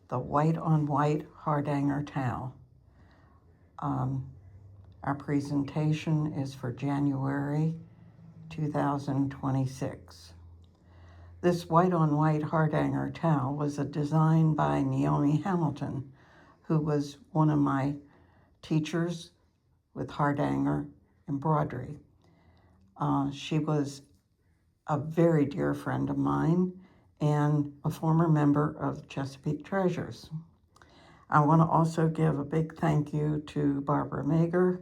the white on white Hardanger towel. Our presentation is for January 2026. This white on white Hardanger towel was a design by Naomi Hamilton, who was one of my teachers with Hardanger embroidery. She was a very dear friend of mine and a former member of Chesapeake Treasures. I want to also give a big thank you to Barbara Meger,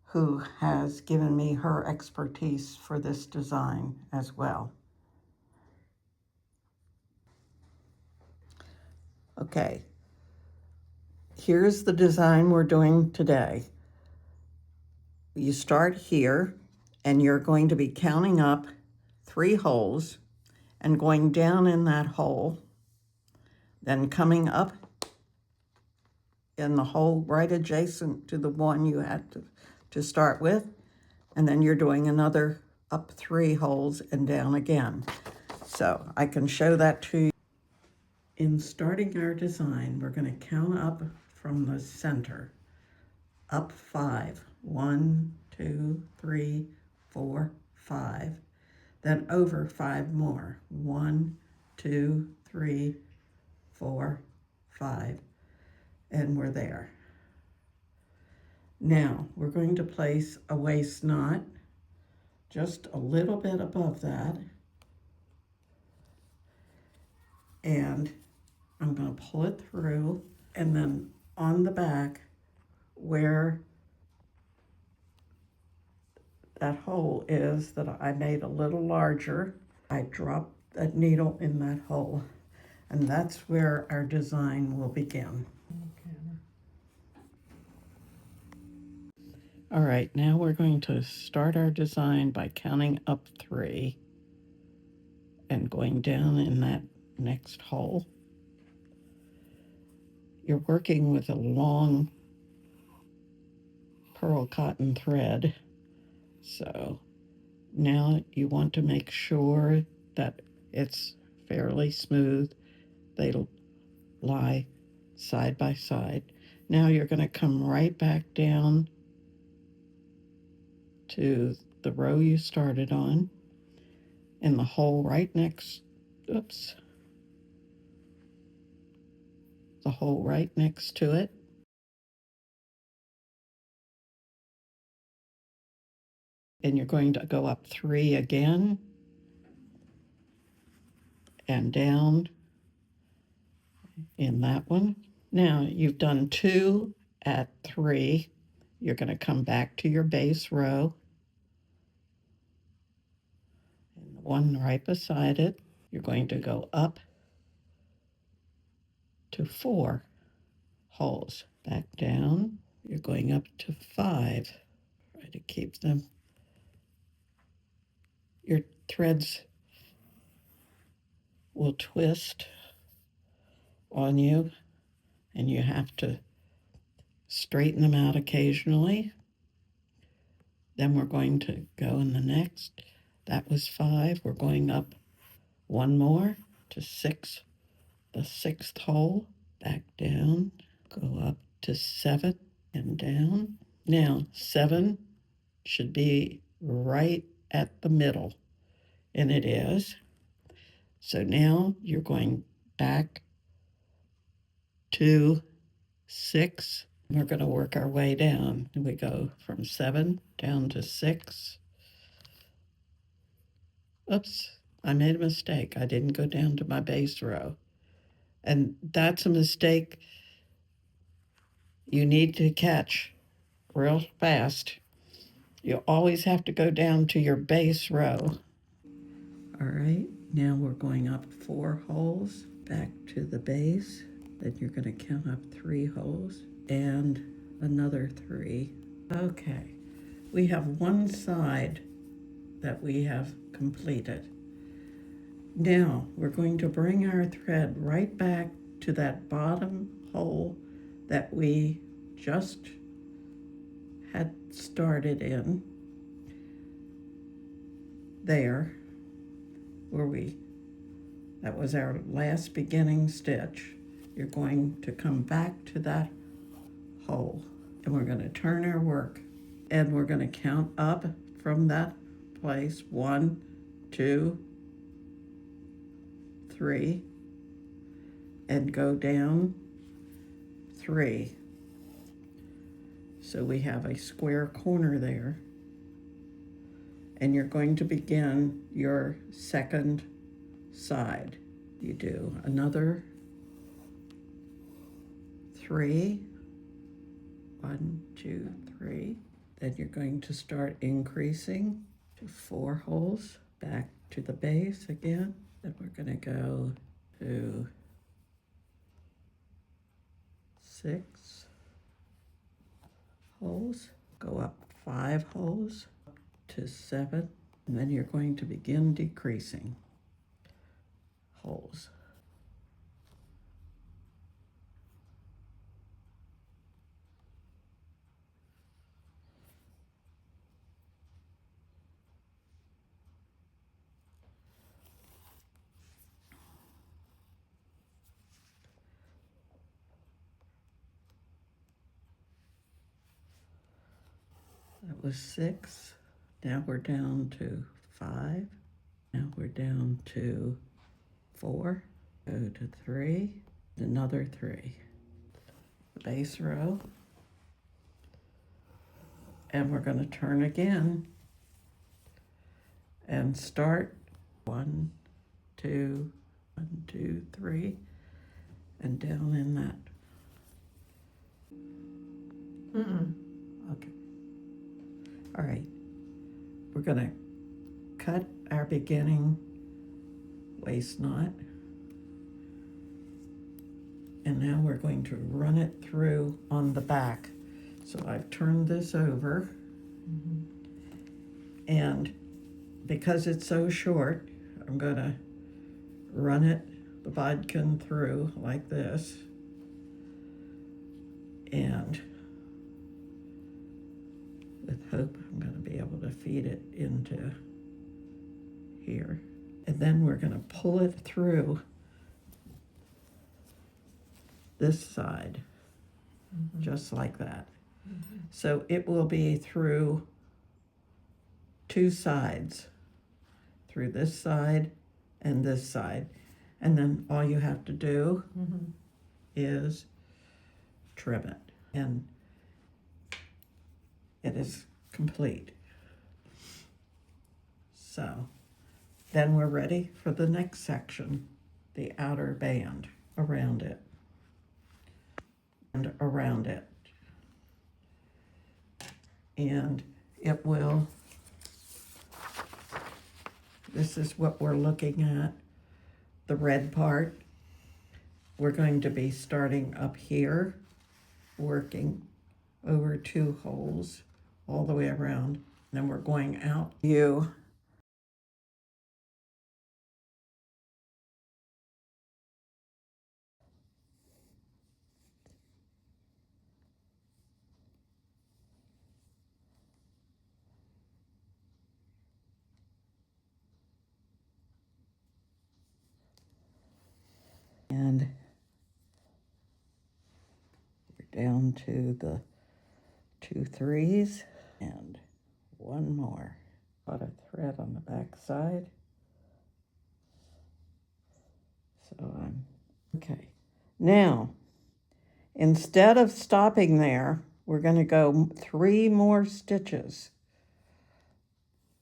who has given me her expertise for this design as well. Okay, here's the design we're doing today. You start here, and you're going to be counting up 3 holes and going down in that hole, then coming up in the hole right adjacent to the one you had to start with, and then you're doing another up 3 holes and down again. So I can show that to you. In starting our design, we're going to count up from the center, up 5. 1, 2, 3, 4, 5. Then over 5 more. 1, 2, 3, 4, 5. And we're there. Now we're going to place a waist knot just a little bit above that. And I'm going to pull it through, and then on the back where that hole is that I made a little larger, I drop that needle in that hole, and that's where our design will begin. All right, now we're going to start our design by counting up 3 and going down in that next hole. You're working with a long pearl cotton thread, so now you want to make sure that it's fairly smooth. They'll lie side by side. Now you're going to come right back down to the row you started on, and the hole right next, the hole right next to it. And you're going to go up 3 again and down in that one. Now you've done 2 at 3. You're going to come back to your base row, and the one right beside it, you're going to go up to 4 holes, back down. You're going up to 5. Try to keep them. Your threads will twist on you, and you have to straighten them out occasionally. Then we're going to go in the next. That was 5. We're going up 1 more to 6, the 6th hole, back down, go up to 7 and down. Now 7 should be right at the middle, and it is. So now you're going back to 6. We're going to work our way down. We go from 7 down to 6. Oops, I made a mistake. I didn't go down to my base row. And that's a mistake you need to catch real fast. You always have to go down to your base row. All right, now we're going up 4 holes back to the base. Then you're going to count up 3 holes and another 3. Okay, we have one side that we have completed. Now we're going to bring our thread right back to that bottom hole that we just had started in there, where that was our last beginning stitch. you're going to come back to that hole, and we're going to turn our work, and we're going to count up from that place. 1, 2, 3, and go down 3. So we have a square corner there, and you're going to begin your second side. You do another 3, 1, 2, 3. Then you're going to start increasing to 4 holes, back to the base again. Then we're going to go to 6 holes, go up 5 holes to 7, and then you're going to begin decreasing holes. That was 6. Now we're down to 5. Now we're down to 4. Go to 3. Another 3. Base row. And we're going to turn again and start 1, 2, 1, 2, 3, and down in that. Okay. All right. We're going to cut our beginning waist knot. And now we're going to run it through on the back. So I've turned this over. And because it's so short, I'm going to run it, the bodkin, through like this. And with hope, I'm going to be able to feed it into here. And then we're going to pull it through this side, just like that. So it will be through 2 sides, through this side and this side. And then all you have to do is trim it, and it is complete. So then we're ready for the next section, the outer band around it and around it. And it will, this is what we're looking at, the red part. We're going to be starting up here, working over 2 holes all the way around. Then we're going out. And we're down to the 2 3s and 1 more. Got a thread on the back side. So I'm okay. Now, instead of stopping there, we're going to go 3 more stitches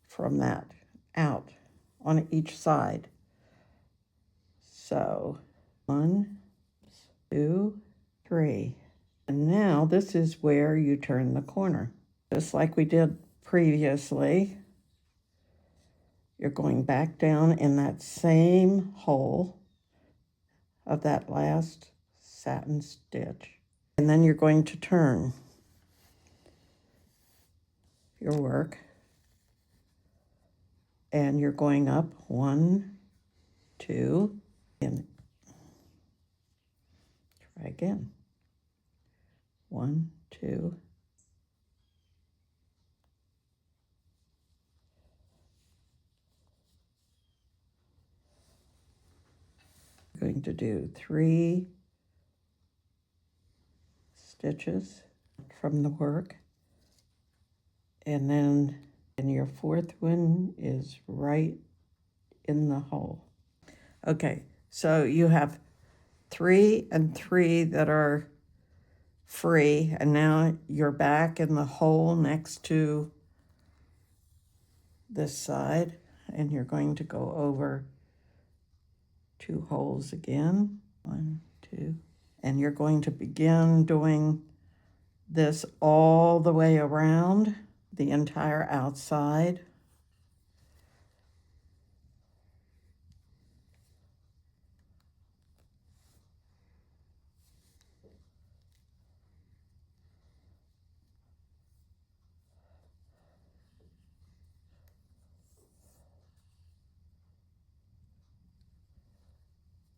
from that out on each side. So 1, 2, 3. And now this is where you turn the corner. Just like we did previously, you're going back down in that same hole of that last satin stitch. And then you're going to turn your work, and you're going up 1, 2, and try again. 1, 2. Going to do 3, stitches from the work. And then your fourth one is right in the hole. Okay, so you have 3 and 3 that are free, and now you're back in the hole next to this side, and you're going to go over 2 holes again. 1, 2, and you're going to begin doing this all the way around the entire outside.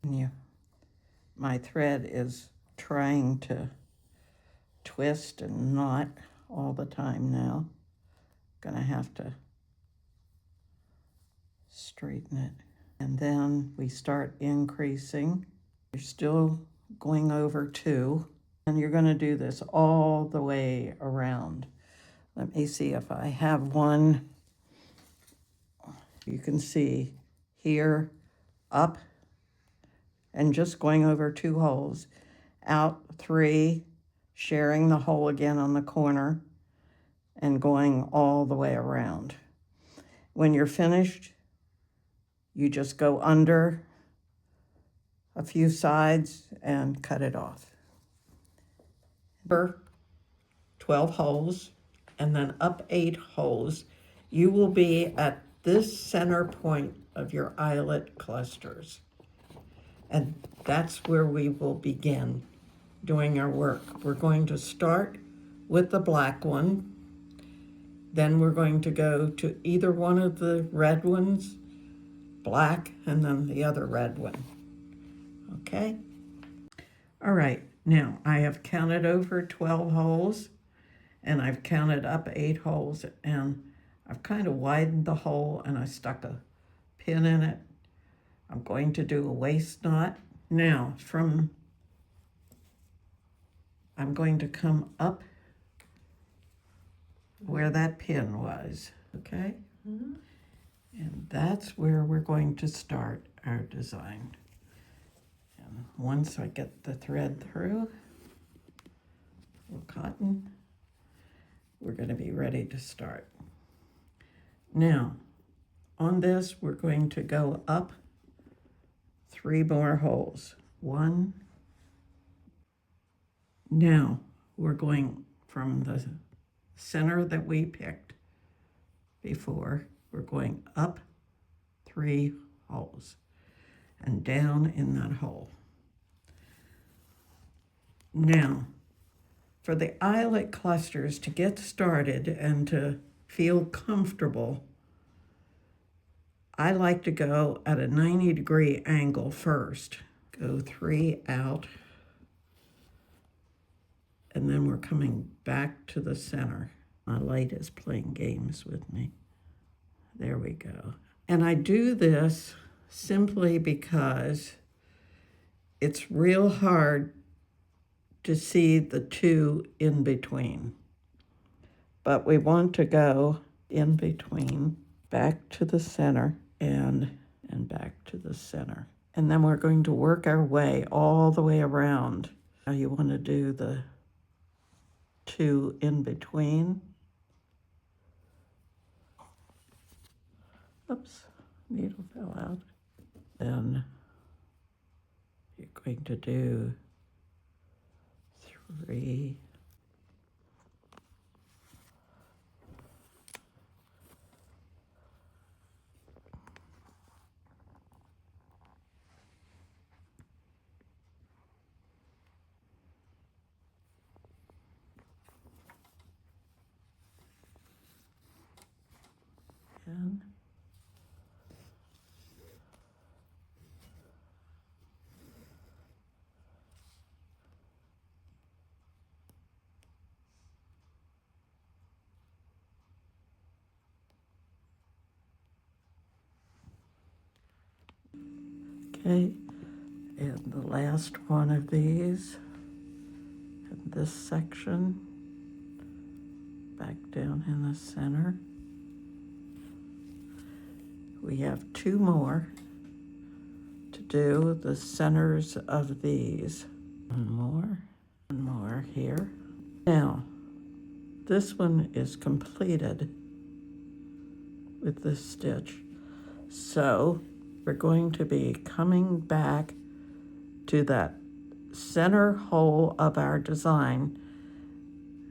And my thread is trying to twist and knot all the time now. Gonna have to straighten it. And then we start increasing. You're still going over 2, and you're gonna do this all the way around. Let me see if I have one. You can see here, up, and just going over 2 holes, out 3, sharing the hole again on the corner, and going all the way around. When you're finished, you just go under a few sides and cut it off. 12 holes, and then up 8 holes. You will be at this center point of your eyelet clusters. And that's where we will begin doing our work. We're going to start with the black one. Then we're going to go to either one of the red ones, black, and then the other red one. Okay? All right, now I have counted over 12 holes, and I've counted up 8 holes, and I've kind of widened the hole, and I stuck a pin in it. I'm going to do a waist knot. Now, I'm going to come up where that pin was, okay? Mm-hmm. And that's where we're going to start our design. And once I get the thread through, little cotton, we're going to be ready to start. Now, on this, we're going to go up 3 more holes. 1. Now, we're going from the center that we picked before, we're going up 3 holes and down in that hole. Now, for the eyelet clusters to get started and to feel comfortable, I like to go at a 90-degree angle first. Go 3 out, and then we're coming back to the center. My light is playing games with me. There we go. And I do this simply because it's real hard to see the 2 in between. But we want to go in between, back to the center, and back to the center. And then we're going to work our way all the way around. Now you want to do the 2 in between. Oops, needle fell out. Then you're going to do 3. And okay, and the last one of these, this section back down in the center. We have 2 more to do, the centers of these. One more here. Now, this one is completed with this stitch. So we're going to be coming back to that center hole of our design.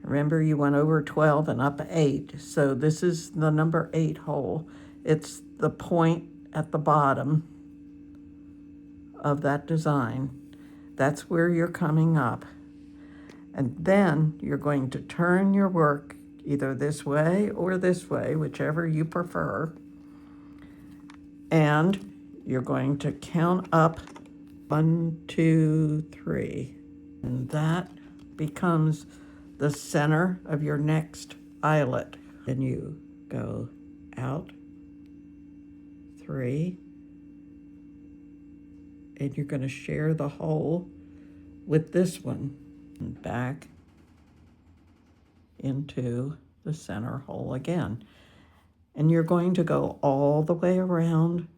Remember, you went over 12 and up 8, so this is the number 8 hole. It's the point at the bottom of that design. That's where you're coming up. And then you're going to turn your work either this way or this way, whichever you prefer. And you're going to count up 1, 2, 3. And that becomes the center of your next eyelet. And you go out 3, and you're going to share the hole with this one, and back into the center hole again. And you're going to go all the way around,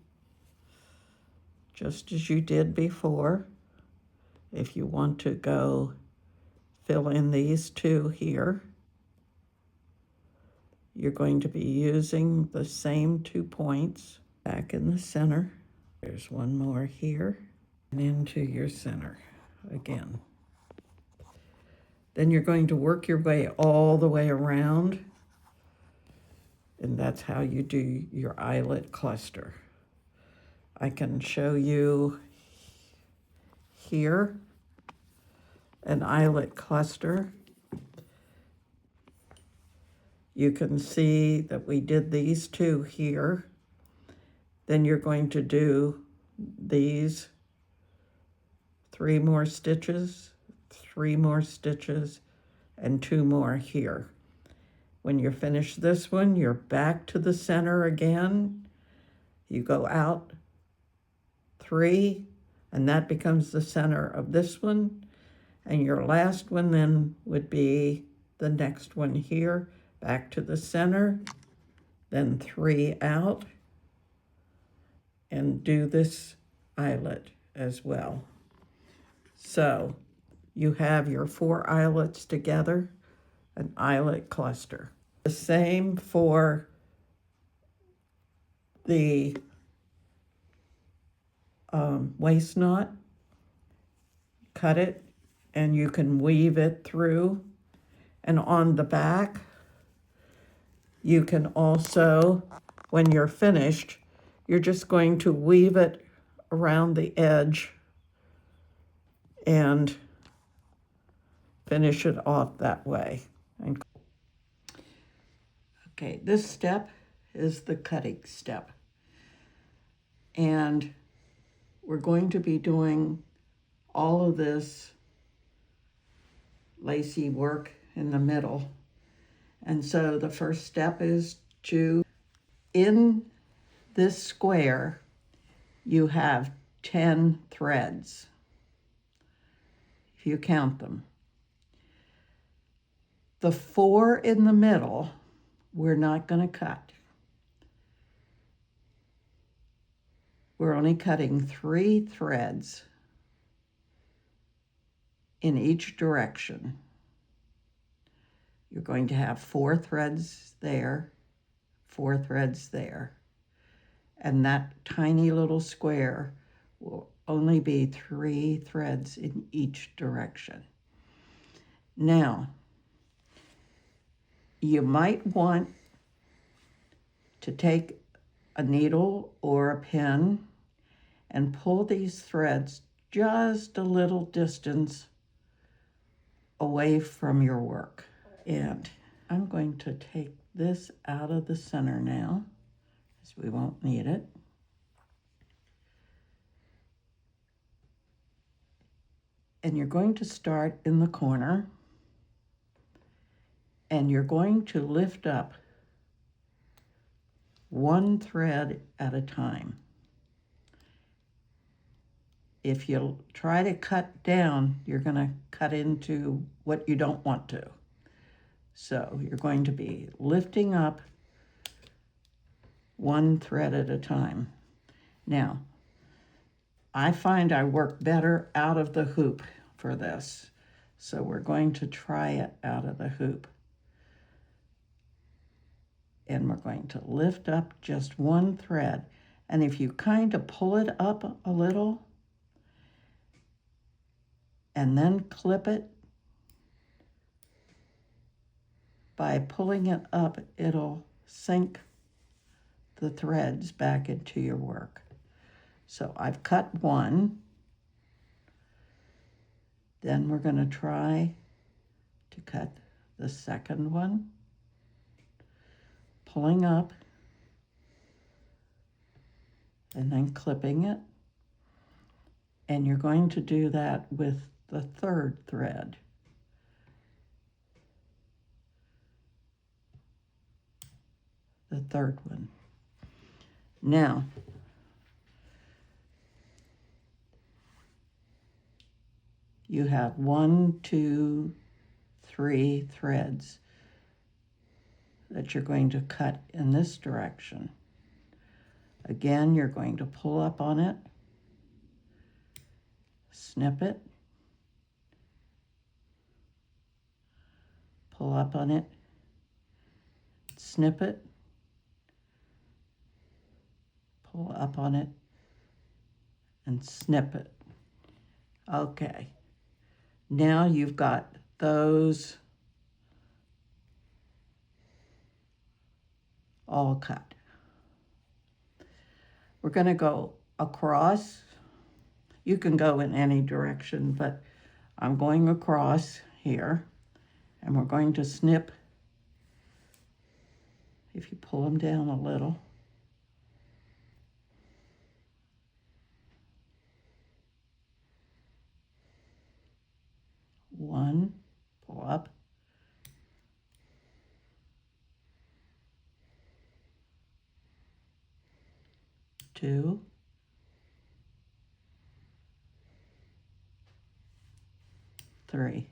just as you did before. If you want to go fill in these 2 here, you're going to be using the same 2 points back in the center. There's 1 more here, and into your center again. Then you're going to work your way all the way around, and that's how you do your eyelet cluster. I can show you here an eyelet cluster. You can see that we did these 2 here. Then you're going to do these 3 more stitches, 3 more stitches, and 2 more here. When you're finished this one, you're back to the center again. You go out 3, and that becomes the center of this one. And your last one then would be the next one here, back to the center, then 3 out, and do this eyelet as well. So you have your 4 eyelets together, an eyelet cluster. The same for the waist knot. Cut it, and you can weave it through. And on the back, you can also, when you're finished, you're just going to weave it around the edge and finish it off that way. Okay, this step is the cutting step. And we're going to be doing all of this lacy work in the middle. And so the first step is to, in this square, you have 10 threads, if you count them. The 4 in the middle, we're not going to cut. We're only cutting 3 threads in each direction. You're going to have 4 threads there, 4 threads there. And that tiny little square will only be 3 threads in each direction. Now, you might want to take a needle or a pin and pull these threads just a little distance away from your work. And I'm going to take this out of the center now, because we won't need it. And you're going to start in the corner, and you're going to lift up 1 thread at a time. if you try to cut down, you're going to cut into what you don't want to. So you're going to be lifting up one thread at a time. Now, I find I work better out of the hoop for this. So we're going to try it out of the hoop. And we're going to lift up just one thread. And if you kind of pull it up a little and then clip it, by pulling it up, it'll sink the threads back into your work. So I've cut one. Then we're going to try to cut the second one, pulling up and then clipping it. And you're going to do that with the third thread. The third one. Now, you have 1, 2, 3 threads that you're going to cut in this direction. Again, you're going to pull up on it, snip it, pull up on it, snip it, pull up on it, and snip it. Okay, now you've got those all cut. We're going to go across. You can go in any direction, but I'm going across here, and we're going to snip. If you pull them down a little, one, pull up, two, three,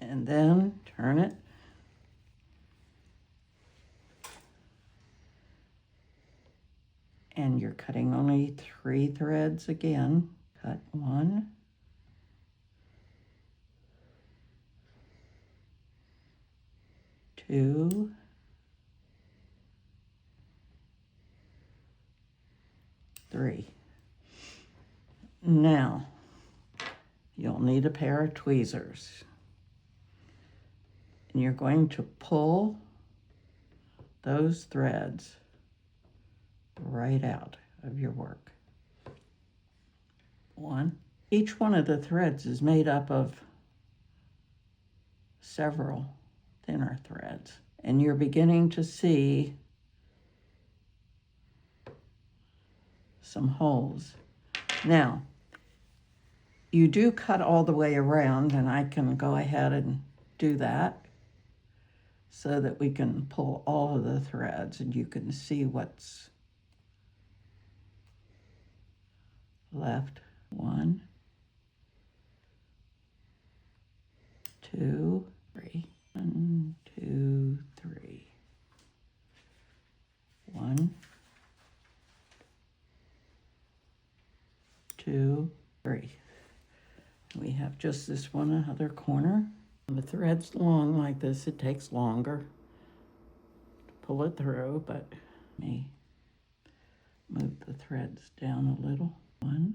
and then turn it, and you're cutting only 3 threads again. Cut 1, 2, 3. Now, you'll need a pair of tweezers. And you're going to pull those threads right out of your work. 1. Each one of the threads is made up of several thinner threads. And you're beginning to see some holes. Now, you do cut all the way around, and I can go ahead and do that so that we can pull all of the threads and you can see what's left. 1, 2, 3. 1, 2, 3. 1, 2, 3. We have just this one other corner. When the thread's long like this, it takes longer to pull it through, but let me move the threads down a little. 1,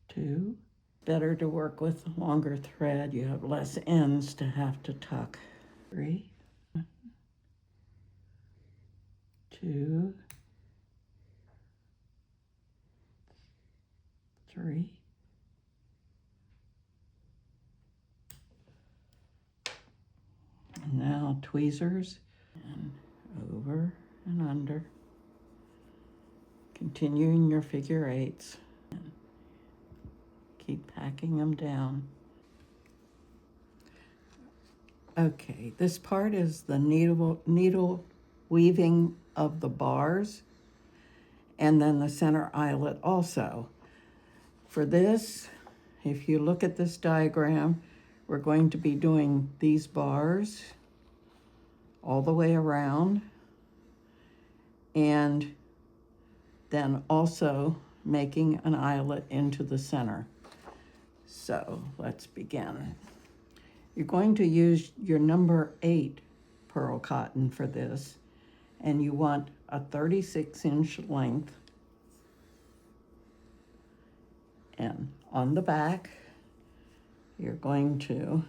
2. Better to work with a longer thread. You have less ends to have to tuck. 3, 2, 3. And now tweezers, and over and under. Continuing your figure 8s. And keep packing them down. Okay, this part is the needle weaving of the bars. and then the center eyelet also. For this, if you look at this diagram, we're going to be doing these bars all the way around, and then also making an eyelet into the center. So let's begin. You're going to use your number 8 pearl cotton for this, and you want a 36-inch length. And on the back, you're going to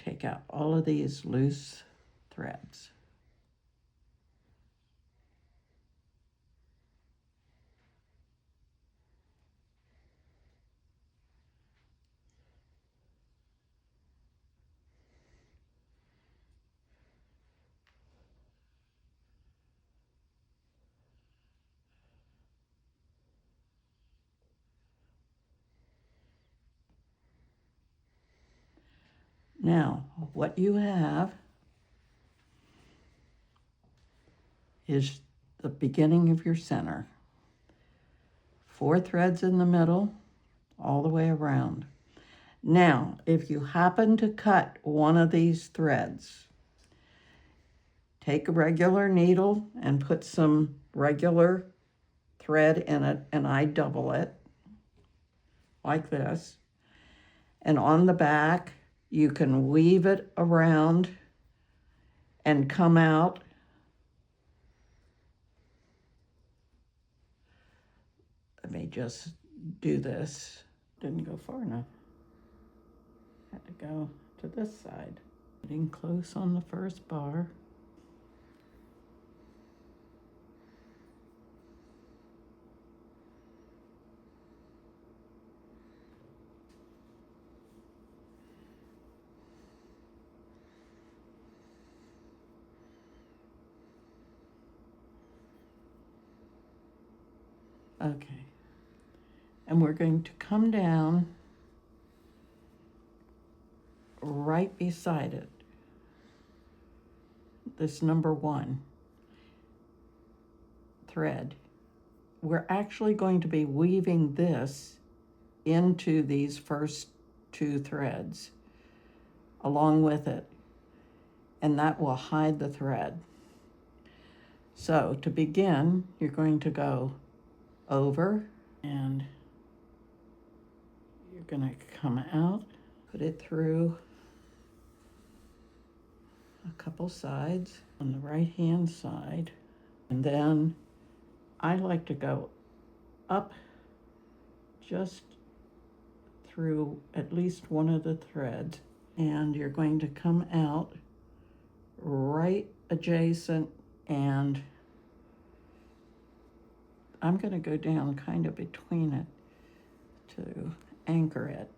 take out all of these loose threads. Now, what you have is the beginning of your center. 4 threads in the middle, all the way around. Now, if you happen to cut one of these threads, take a regular needle and put some regular thread in it, and I double it like this. And on the back, you can weave it around and come out. Let me just do this. Didn't go far enough. Had to go to this side. Getting close on the first bar. Okay. And we're going to come down right beside it. This number 1 thread. We're actually going to be weaving this into these first 2 threads along with it, and that will hide the thread. So to begin, you're going to go over, and you're going to come out, put it through a couple sides on the right hand side, and then I like to go up just through at least one of the threads, and you're going to come out right adjacent, and I'm going to go down kind of between it to anchor it.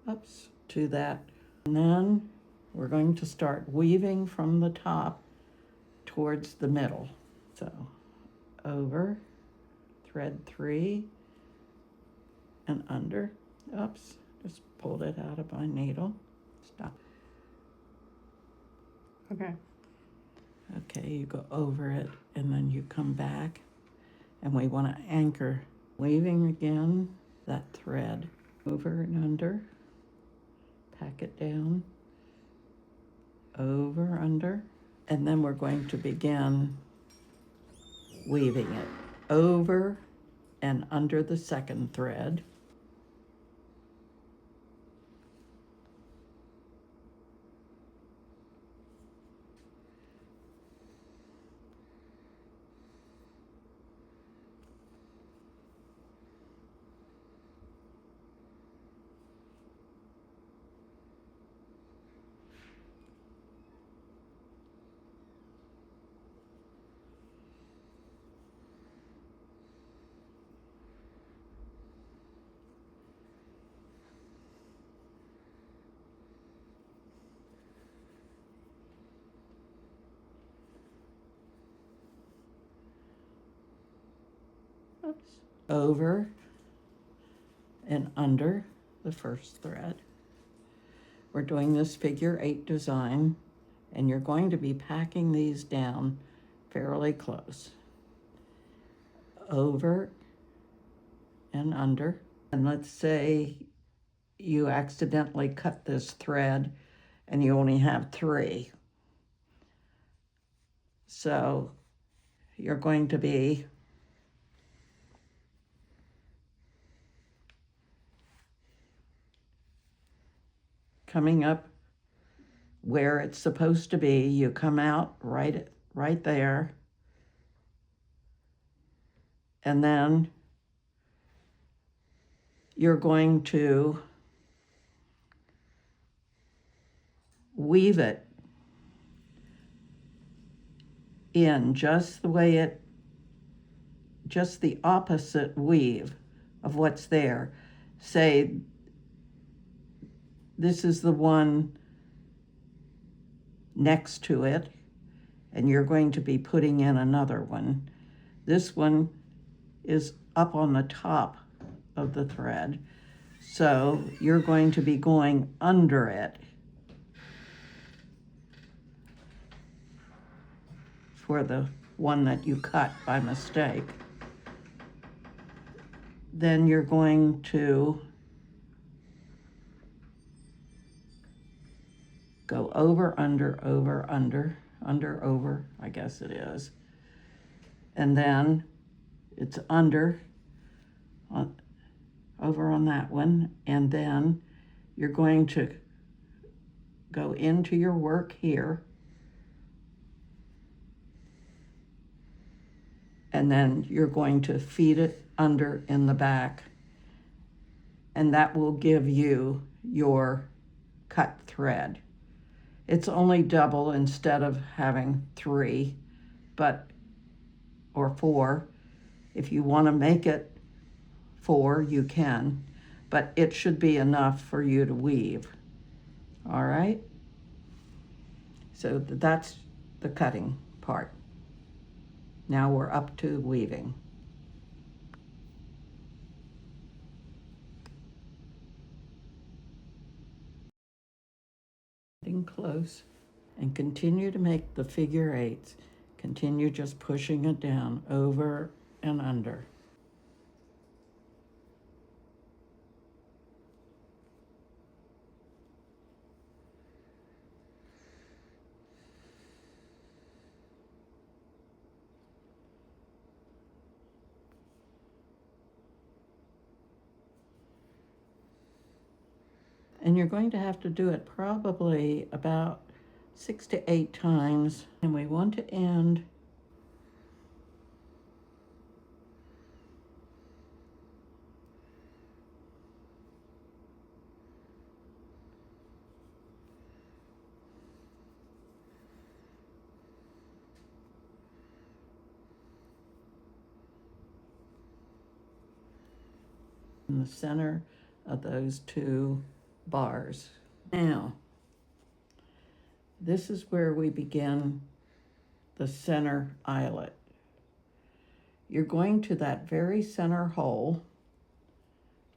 Oops, to that. And then we're going to start weaving from the top towards the middle. So over, thread 3, and under. Oops, just pulled it out of my needle. Stop. Okay. Okay, you go over it, and then you come back, and we want to anchor. Weaving again, that thread over and under, pack it down, over, under, and then we're going to begin weaving it over and under the second thread. Oops. Over and under the first thread. We're doing this figure 8 design, and you're going to be packing these down fairly close. Over and under. And let's say you accidentally cut this thread and you only have 3. So you're going to be coming up where it's supposed to be. You come out right there, and then you're going to weave it in just the opposite weave of what's there. Say this is the one next to it, and you're going to be putting in another one. This one is up on the top of the thread, so you're going to be going under it for the one that you cut by mistake. Then you're going to go over, under, over, I guess it is. And then it's under, over on that one. And then you're going to go into your work here. And then you're going to feed it under in the back. And that will give you your cut thread. It's only double instead of having 3, or 4. If you want to make it 4, you can, but it should be enough for you to weave. All right? So that's the cutting part. Now we're up to weaving. Getting close, and continue to make the figure 8s. Continue just pushing it down, over and under. And you're going to have to do it probably about 6 to 8 times. And we want to end in the center of those 2 bars. Now, this is where we begin the center eyelet. You're going to that very center hole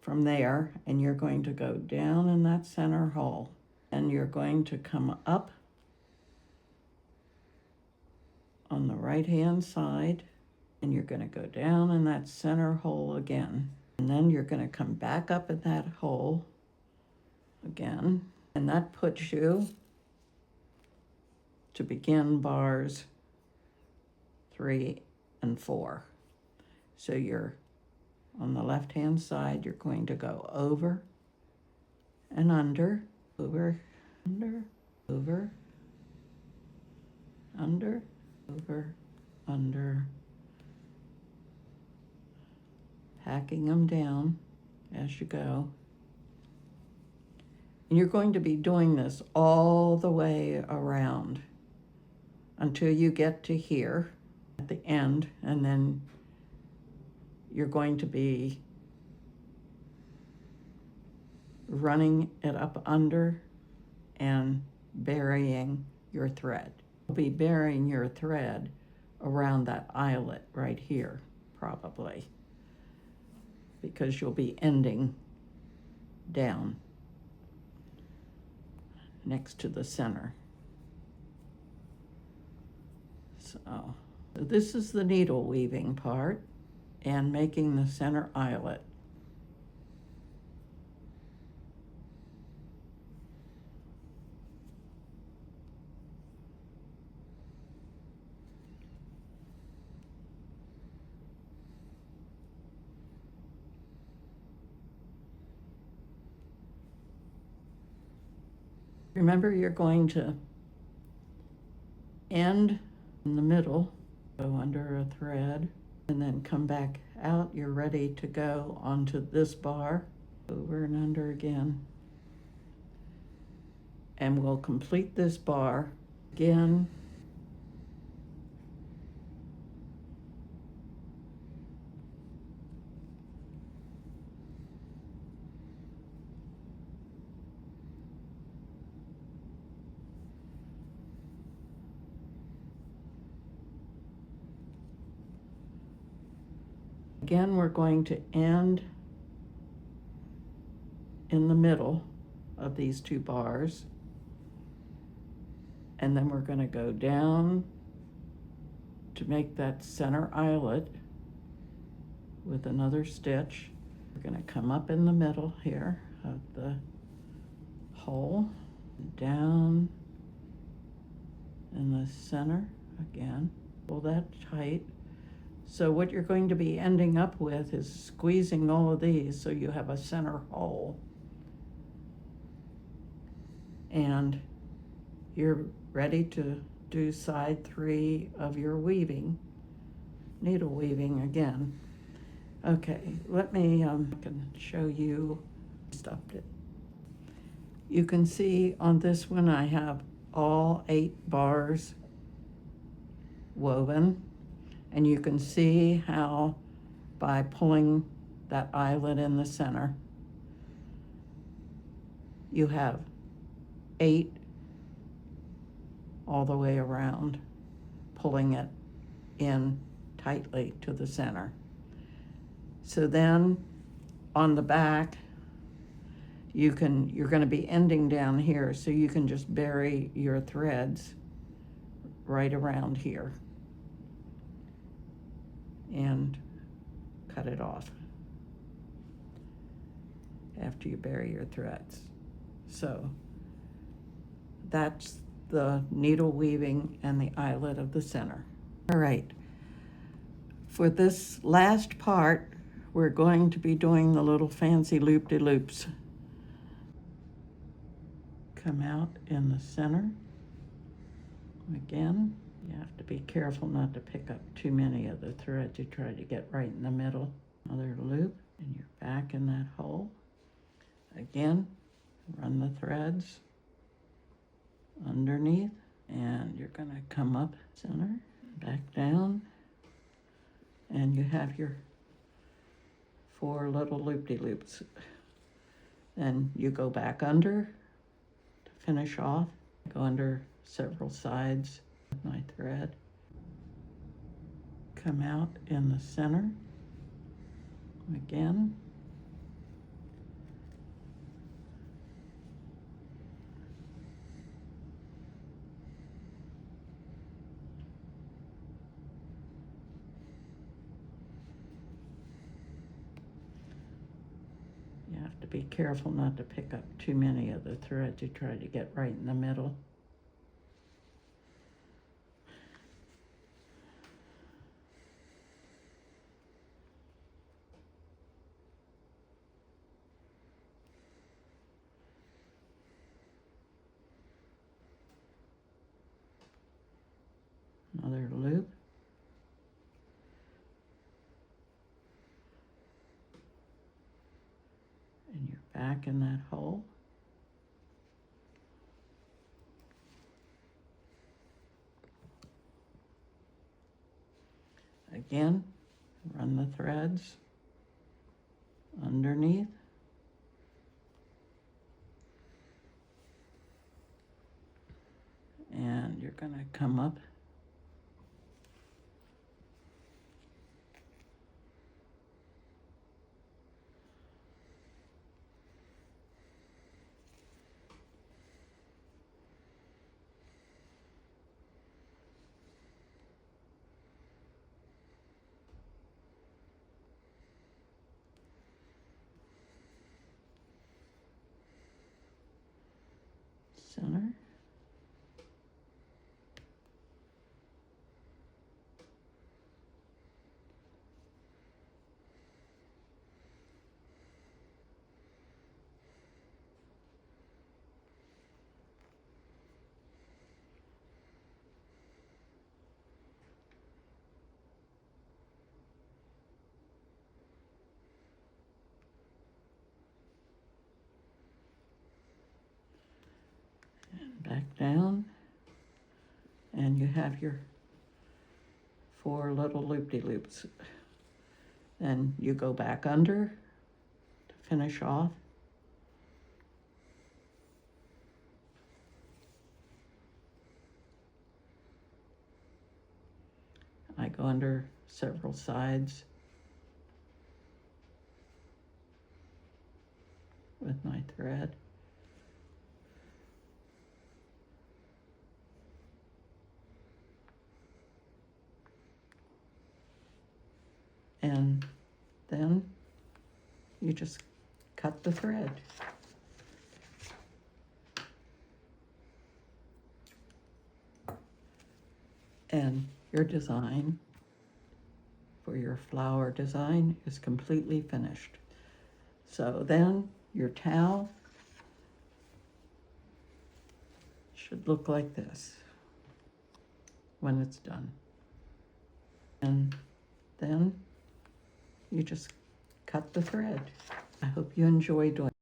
from there, and you're going to go down in that center hole, and you're going to come up on the right-hand side, and you're going to go down in that center hole again. And then you're going to come back up in that hole again, and that puts you to begin bars 3 and 4. So you're on the left-hand side, you're going to go over and under, over, under, over, under, over, under, packing them down as you go. And you're going to be doing this all the way around until you get to here at the end, and then you're going to be running it up under and burying your thread. You'll be burying your thread around that eyelet right here, probably, because you'll be ending down next to the center. So this is the needle weaving part and making the center eyelet. Remember, you're going to end in the middle, go under a thread, and then come back out. You're ready to go onto this bar, over and under again. And we'll complete this bar again. Again, we're going to end in the middle of these two bars, and then we're going to go down to make that center eyelet with another stitch. We're going to come up in the middle here of the hole, down in the center again, pull that tight. So what you're going to be ending up with is squeezing all of these so you have a center hole. And you're ready to do side 3 of your weaving, needle weaving again. Okay, let me can show you, stopped it. You can see on this one I have all 8 bars woven. And you can see how by pulling that eyelet in the center, you have 8 all the way around, pulling it in tightly to the center. So then on the back, you're going to be ending down here, so you can just bury your threads right around here and cut it off after you bury your threads. So that's the needle weaving and the eyelet of the center. All right, for this last part, we're going to be doing the little fancy loop-de-loops. Come out in the center again. You have to be careful not to pick up too many of the threads. You try to get right in the middle. Another loop, and you're back in that hole. Again, run the threads underneath, and you're gonna come up center, back down, and you have your 4 little loop-de-loops. Then you go back under to finish off. Go under several sides with my thread. Come out in the center again. You have to be careful not to pick up too many of the threads. You try to get right in the middle. Another loop. And you're back in that hole. Again, run the threads underneath. And you're going to come up center. And back down. And you have your 4 little loop-de-loops. Then you go back under to finish off. I go under several sides with my thread. And then you just cut the thread. And your design for your flower design is completely finished. So then your towel should look like this when it's done. And then you just cut the thread. I hope you enjoy doing